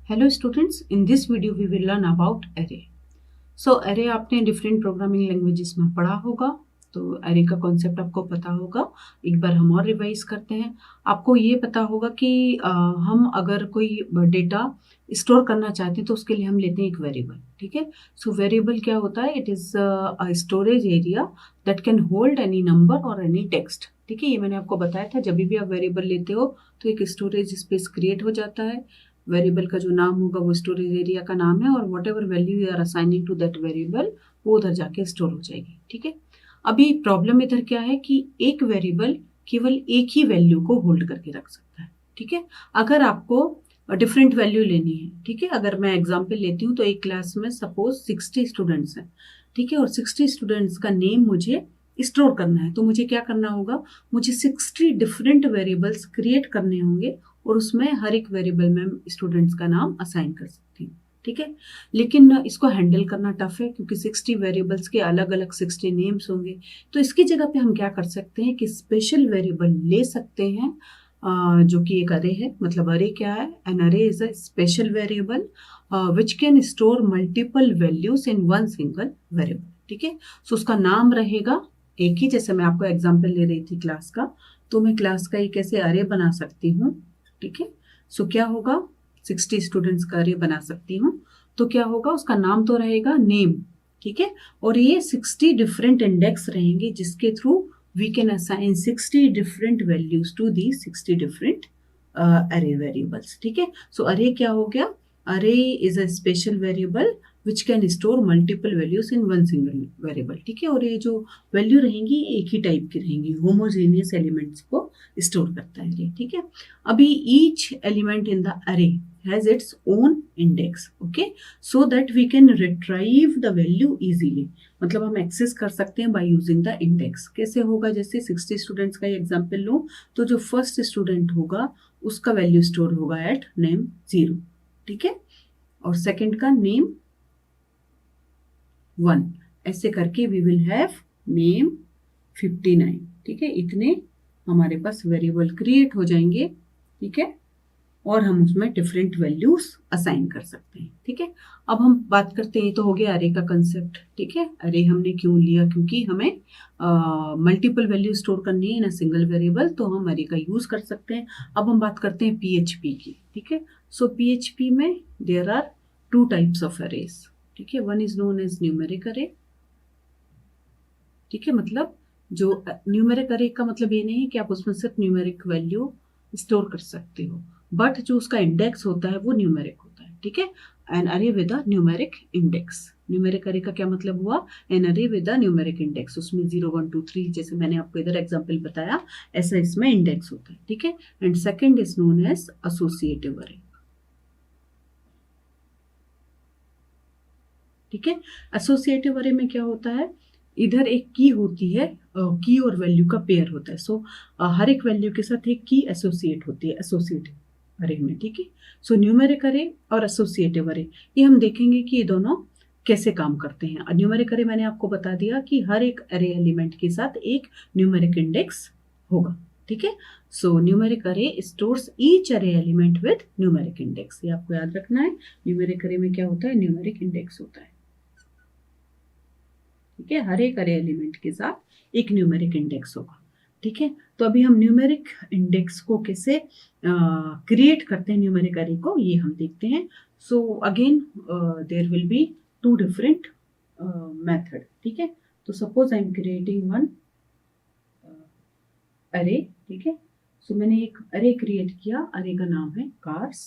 Hello students, in this video we will learn about array. So array आपने different programming languages में पढ़ा होगा, तो array का कॉन्सेप्ट आपको पता होगा। एक बार हम और रिवाइज करते हैं। आपको ये पता होगा कि हम अगर कोई डेटा स्टोर करना चाहते हैं तो उसके लिए हम लेते हैं एक वेरिएबल, ठीक है। सो वेरिएबल क्या होता है? It is a storage area that can hold any number और एनी टेक्स्ट, ठीक है। ये मैंने आपको बताया था, जब भी आप वेरिएबल लेते हो तो एक स्टोरेज स्पेस क्रिएट हो जाता है। वेरिएबल का जो नाम होगा वो स्टोरेज एरिया का नाम है, और whatever value you are assigning to that variable वो उधर जाके स्टोर हो जाएगी, ठीक है। अभी प्रॉब्लम इधर क्या है कि एक वेरिएबल केवल एक ही वैल्यू को होल्ड करके रख सकता है, ठीक है। अगर आपको डिफरेंट वैल्यू लेनी है, ठीक है, अगर मैं एग्जाम्पल लेती हूँ तो एक क्लास में सपोज 60 स्टूडेंट्स हैं, ठीक है, और 60 स्टूडेंट्स का नेम मुझे स्टोर करना है, तो मुझे क्या करना होगा? मुझे 60 डिफरेंट वेरिएबल्स क्रिएट करने होंगे और उसमें हर एक वेरिएबल में स्टूडेंट्स का नाम असाइन कर सकती हूँ, ठीक है। लेकिन इसको हैंडल करना टफ है क्योंकि 60 वेरिएबल्स के अलग अलग 60 नेम्स होंगे। तो इसकी जगह पे हम क्या कर सकते हैं कि स्पेशल वेरिएबल ले सकते हैं, जो कि एक अरे है। मतलब अरे क्या है? एन अरे is a special variable which can store multiple values in one single variable, ठीक है। सो उसका नाम रहेगा एक ही। जैसे मैं आपको एग्जाम्पल ले रही थी क्लास का, तो मैं क्लास का एक ऐसे अरे बना सकती हूँ, ठीक है। सो क्या होगा? 60 स्टूडेंट्स का अरे बना सकती हूँ, तो क्या होगा? उसका नाम तो रहेगा नेम, ठीक है, और ये 60 डिफरेंट इंडेक्स रहेंगे जिसके through we can assign 60 different values to the 60 different array variables, ठीक है। सो अरे क्या हो गया? Array is a special variable which can store multiple values in one single variable, ठीक है। और ये जो वैल्यू रहेंगी एक ही टाइप की रहेंगी, होमोजेनियस एलिमेंट्स को स्टोर करता है ये, ठीक है। अभी ईच एलिमेंट इन द अरे has its own index, okay, so that we can retrieve the value easily। मतलब हम एक्सेस कर सकते हैं बाय यूजिंग द इंडेक्स। कैसे होगा? जैसे 60 स्टूडेंट्स का एग्जांपल लो, तो जो फर्स्ट स्टूडेंट होगा उसका वैल्यू स्टोर होगा एट नेम 0, ठीक है, और सेकंड का नेम 1, ऐसे करके वी विल हैव नेम 59, ठीक है। इतने हमारे पास वेरिएबल क्रिएट हो जाएंगे, ठीक है, और हम उसमें डिफरेंट वैल्यूज असाइन कर सकते हैं, ठीक है। अब हम बात करते हैं, तो हो गया अरे का कंसेप्ट, ठीक है। अरे हमने क्यों लिया? क्योंकि हमें मल्टीपल वैल्यू स्टोर करनी है इन अ सिंगल वेरिएबल, तो हम अरे का यूज कर सकते हैं। अब हम बात करते हैं पीएचपी की, ठीक है। सो पीएचपी में there are 2 types of arrays, ठीक है। One is known as numeric array, ठीक है। मतलब जो न्यूमेरिक अरे का मतलब ये नहीं है कि आप उसमें सिर्फ न्यूमेरिक वैल्यू स्टोर कर सकते हो, बट जो उसका इंडेक्स होता है वो न्यूमेरिक होता है, ठीक है। एन अरे with a numeric index. Numeric अरे का क्या मतलब हुआ? एन अरे विद अ न्यूमेरिक इंडेक्स। उसमें 0 1 2 3 जैसे मैंने आपको इधर एग्जांपल बताया, ऐसा इसमें इंडेक्स होता है, ठीक है। And second is known as associative array, ठीक है। एसोसिएटिव अरे में क्या होता है? इधर एक की होती है, की और वैल्यू का पेयर होता है। सो हर एक वैल्यू के साथ एक की एसोसिएट होती है एसोसिएटिव अरे में, ठीक है। सो न्यूमेरिक अरे और एसोसिएटिव अरे, ये हम देखेंगे कि ये दोनों कैसे काम करते हैं। न्यूमेरिक अरे मैंने आपको बता दिया कि हर एक अरे एलिमेंट के साथ एक न्यूमेरिक इंडेक्स होगा, ठीक है। सो न्यूमेरिक अरे स्टोर्स ईच अरे एलिमेंट विद न्यूमेरिक इंडेक्स, ये आपको याद रखना है। न्यूमेरिक अरे में क्या होता है? न्यूमेरिक इंडेक्स होता है, ठीक है। हर एक अरे एलिमेंट के साथ एक न्यूमेरिक इंडेक्स होगा, ठीक है। तो अभी हम न्यूमेरिक इंडेक्स को कैसे क्रिएट करते हैं, न्यूमेरिक अरे को, ये हम देखते हैं। So again there will be 2 different method, ठीक है। तो suppose I am creating one array, ठीक है। सो मैंने एक अरे क्रिएट किया, अरे का नाम है कार्स,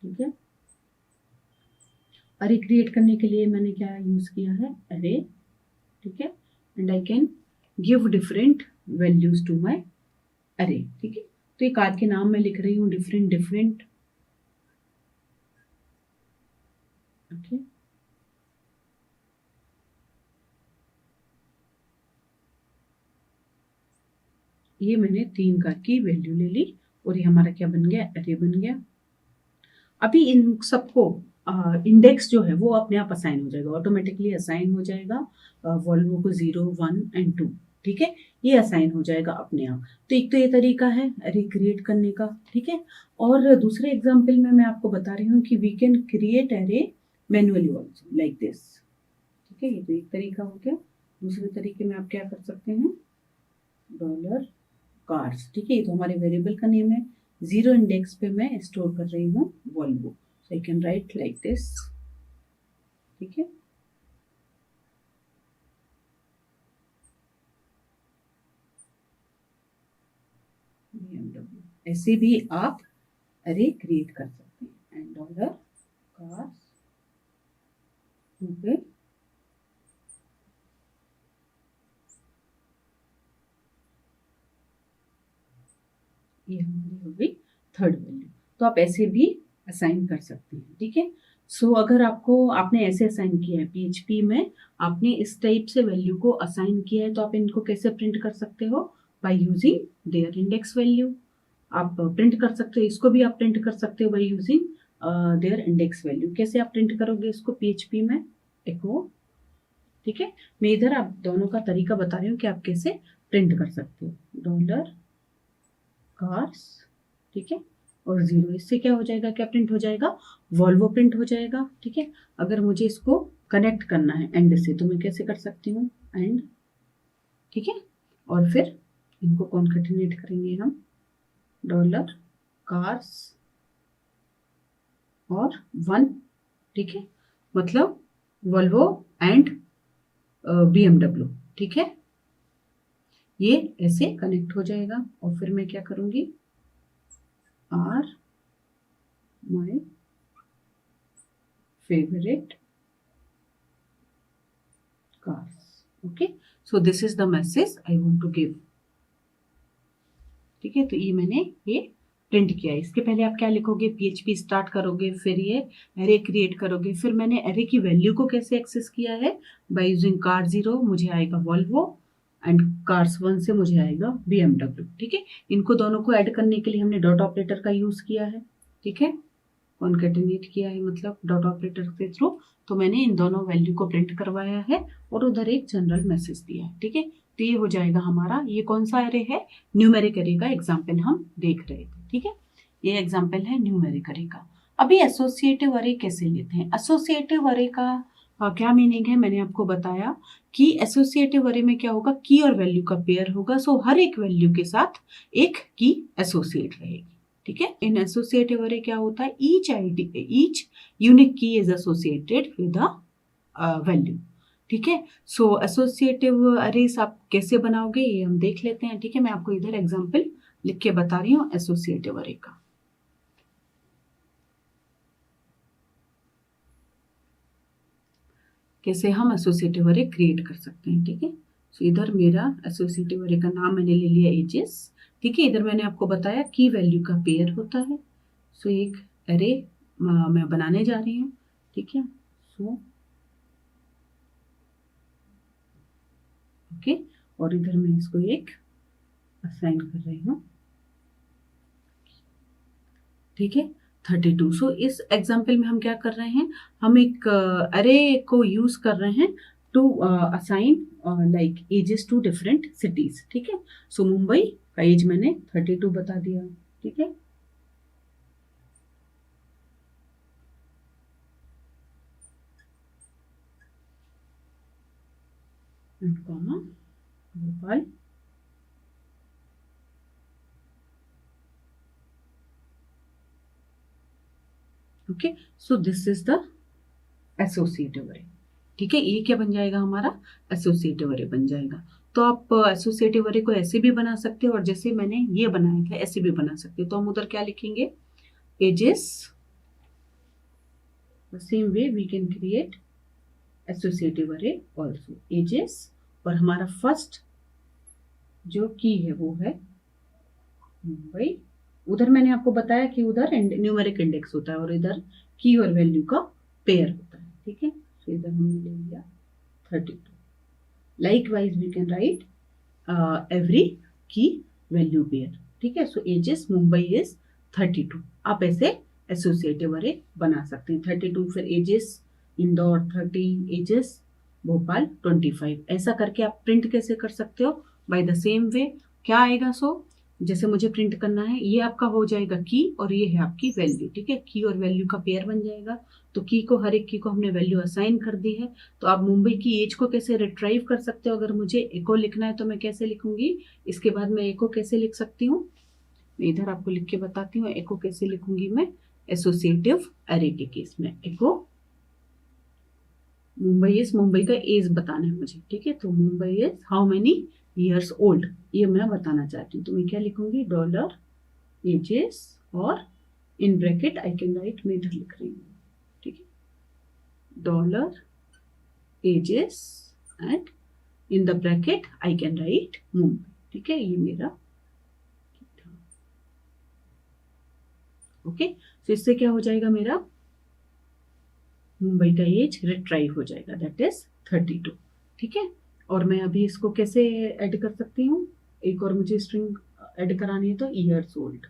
ठीक है। अरे क्रिएट करने के लिए मैंने क्या यूज किया है? अरे, ठीक है। And I can give different values to my array, ठीक है। तो एक कार के नाम में लिख रही हूँ डिफरेंट डिफरेंट, ओके। ये मैंने 3 कार की वैल्यू ले ली और ये हमारा क्या बन गया? अरे बन गया। अभी इन सबको इंडेक्स जो है वो अपने आप असाइन हो जाएगा, ऑटोमेटिकली असाइन हो जाएगा वॉल्वो को 0 1 एंड 2, ठीक है, ये असाइन हो जाएगा अपने आप। तो एक तो ये तरीका है अरे क्रिएट करने का, ठीक है। और दूसरे एग्जाम्पल में मैं आपको बता रही हूँ कि वी कैन क्रिएट अरे मैनुअली ऑल्सो लाइक दिस, ठीक है। ये तो एक तरीका हो गया। दूसरे तरीके में आप क्या कर सकते हैं, डॉलर कार्स, ठीक है। ये तो हमारे वेरिएबल का नेम है, 0 इंडेक्स पे मैं स्टोर कर रही हूँ Volvo, so I can right like this, ठीक है। BMW, ऐसे भी आप अरे क्रिएट कर सकते हैं। एंड डॉलर कार्स पे ये हमारी हो गई थर्ड वैल्यू। तो आप ऐसे भी असाइन कर सकते हैं, ठीक है। सो अगर आपने ऐसे असाइन किया है PHP में, आपने इस टाइप से वैल्यू को असाइन किया है, तो आप इनको कैसे प्रिंट कर सकते हो, by using their index value. आप प्रिंट कर सकते हो, इसको भी आप प्रिंट कर सकते हो by using their index value. कैसे आप प्रिंट करोगे इसको PHP में, एको, ठीक है। मैं इधर आप दोनों का तरीका बता रही हूँ कि आप कैसे प्रिंट कर सकते हो, डॉलर कार्स, ठीक है, और 0, इससे क्या हो जाएगा, क्या प्रिंट हो जाएगा, वॉल्वो प्रिंट हो जाएगा, ठीक है। अगर मुझे इसको कनेक्ट करना है एंड से, तो मैं कैसे कर सकती हूँ, एंड, ठीक है। और फिर इनको कॉन्केटिनेट करेंगे हम, डॉलर कार्स और 1, ठीक है, मतलब वॉल्वो एंड BMW, ठीक है। ये ऐसे कनेक्ट हो जाएगा। और फिर मैं क्या करूंगी, are my favourite cars, okay. So this is the message I want to give, ठीक है। तो ये मैंने ये प्रिंट किया है। इसके पहले आप क्या लिखोगे, PHP स्टार्ट करोगे, फिर ये एरे क्रिएट करोगे। फिर मैंने एरे की वैल्यू को कैसे एक्सेस किया है, बाय यूजिंग कार 0 मुझे आएगा वॉल्वो, एंड कार्स 1 से मुझे आएगा BMW, ठीक है। इनको दोनों को ऐड करने के लिए हमने डॉट ऑपरेटर का यूज किया है, ठीक है, कॉन्केटिनेट किया है, मतलब डॉट ऑपरेटर के थ्रू। तो मैंने इन दोनों वैल्यू को प्रिंट करवाया है और उधर एक जनरल मैसेज दिया है, ठीक है। तो ये हो जाएगा हमारा, ये कौन सा एरे है, न्यूमेरिक एरे का एग्जाम्पल हम देख रहे थे, ठीक है। ये एग्जाम्पल है न्यूमेरिक एरे का। अभी एसोसिएटिव एरे कैसे लेते हैं, एसोसिएटिव एरे का क्या मीनिंग है, मैंने आपको बताया कि एसोसिएटिव एरे में क्या होगा, की और वैल्यू का पेयर होगा। सो हर एक वैल्यू के साथ एक की एसोसिएट रहेगी, ठीक है। इन एसोसिएटिव अरे क्या होता है, ईच यूनिक की is associated with a value, ठीक है। सो एसोसिएटिव अरेज आप कैसे बनाओगे ये हम देख लेते हैं, ठीक है। मैं आपको इधर एग्जांपल लिख के बता रही हूँ एसोसिएटिव अरे का। कैसे हम एसोसिएटिव अरे क्रिएट कर सकते हैं, ठीक है। सो इधर मेरा एसोसिएटिव अरे का नाम मैंने ले लिया एजेस, ठीक है। इधर मैंने आपको बताया की वैल्यू का पेयर होता है। सो एक अरे मैं बनाने जा रही हूँ, ठीक है। सो ओके, और इधर मैं इसको एक असाइन कर रही हूँ, ठीक है, 32। सो इस एग्जाम्पल में हम क्या कर रहे हैं, हम एक अरे को यूज कर रहे हैं to assign like ages to different cities, ठीक है। सो मुंबई का एज मैंने 32 बता दिया, ठीक है। Comma Bhopal, okay. So this is the associative array, ठीक है। ये क्या बन जाएगा हमारा, एसोसिएटिव अरे बन जाएगा। तो आप एसोसिएटिव अरे को ऐसे भी बना सकते हो, और जैसे मैंने ये बनाया था ऐसे भी बना सकते हो। तो हम उधर क्या लिखेंगे, ages, the same way we can create associative array also, ages, और हमारा फर्स्ट जो की है वो है मुंबई। उधर मैंने आपको बताया कि उधर न्यूमेरिक इंडेक्स होता है और इधर की और वैल्यू का पेयर होता है, ठीक है। तो इधर हमने ले लिया 32। Likewise we can write every key value pair, ठीक है। So ages Mumbai is 32। आप ऐसे एसोसिएटिव अरे बना सकते हैं, 32 फिर एजेस इंदौर 30, एजेस भोपाल 25, ऐसा करके आप प्रिंट कैसे कर सकते हो, बाय द सेम वे क्या आएगा, सो जैसे मुझे प्रिंट करना है, ये आपका हो जाएगा की और ये है आपकी वैल्यू, ठीक है। की और वैल्यू का पेयर बन जाएगा, तो की को, हर एक की को हमने वैल्यू असाइन कर दी है। तो आप मुंबई की एज को कैसे रिट्राइव कर सकते हो, अगर मुझे एको लिखना है तो मैं कैसे लिखूंगी, इसके बाद मैं एको कैसे लिख सकती हूँ, मैं इधर आपको लिख के बताती हूँ एको कैसे लिखूंगी मैं एसोसिएटिव अरे के केस में। एको मुंबई का एज बताना है मुझे, ठीक है। तो Mumbai is how many years old, ये मैं बताना चाहती हूँ। तो मैं क्या लिखूंगी, डॉलर एजेस और in bracket I can write, मैं इधर लिख रही हूँ, ठीक है, dollar ages and in the bracket I can write Mumbai, ठीक है। ये मेरा ओके। तो इससे क्या हो जाएगा, मेरा मुंबई का एज रिट्राइव हो जाएगा, दैट इज 32, ठीक है। और मैं अभी इसको कैसे ऐड कर सकती हूँ, एक और मुझे स्ट्रिंग ऐड करानी है, तो ईयर्स ओल्ड,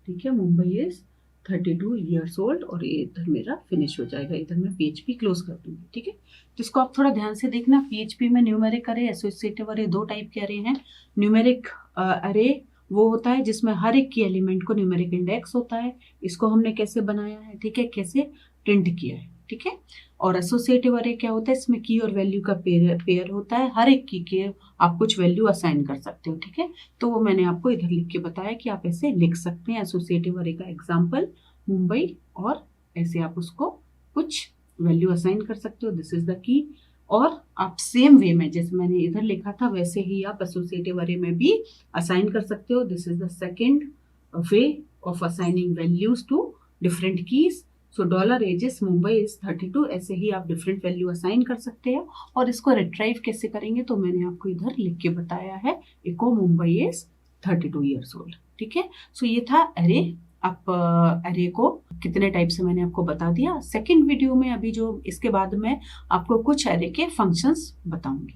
ठीक है। मुंबई इज 32 ईयर्स ओल्ड और ये इधर मेरा फिनिश हो जाएगा, इधर मैं पीएचपी क्लोज कर दूंगी, ठीक है। तो इसको आप थोड़ा ध्यान से देखना, पीएचपी में न्यूमेरिक अरे, एसोसिएटिव अरे, दो टाइप के अरे हैं। न्यूमेरिक अरे वो होता है जिसमें हर एक की एलिमेंट को न्यूमेरिक इंडेक्स होता है, इसको हमने कैसे बनाया है, ठीक है, कैसे प्रिंट किया है, ठीक है। और एसोसिएटिव अरे क्या होता है, इसमें की और वैल्यू का पेयर होता है, हर एक की के आप कुछ वैल्यू असाइन कर सकते हो, ठीक है। तो वो मैंने आपको इधर लिख के बताया कि आप ऐसे लिख सकते हैं एसोसिएटिव अरे का एग्जाम्पल मुंबई, और ऐसे आप उसको कुछ वैल्यू असाइन कर सकते हो, दिस इज द की। और आप सेम वे में जैसे मैंने इधर लिखा था वैसे ही आप एसोसिएटिव अरे में भी असाइन कर सकते हो, this is the second way of assigning values to different keys. So dollar ages Mumbai is 32, ऐसे ही आप डिफरेंट वैल्यू असाइन कर सकते हैं। और इसको रिट्राइव कैसे करेंगे, तो मैंने आपको इधर लिख के बताया है, echo Mumbai is 32 years old, ठीक है। सो ये था अरे। आप अरे को कितने टाइप से मैंने आपको बता दिया। सेकेंड वीडियो में अभी जो इसके बाद मैं आपको कुछ अरे के फंक्शंस बताऊंगी।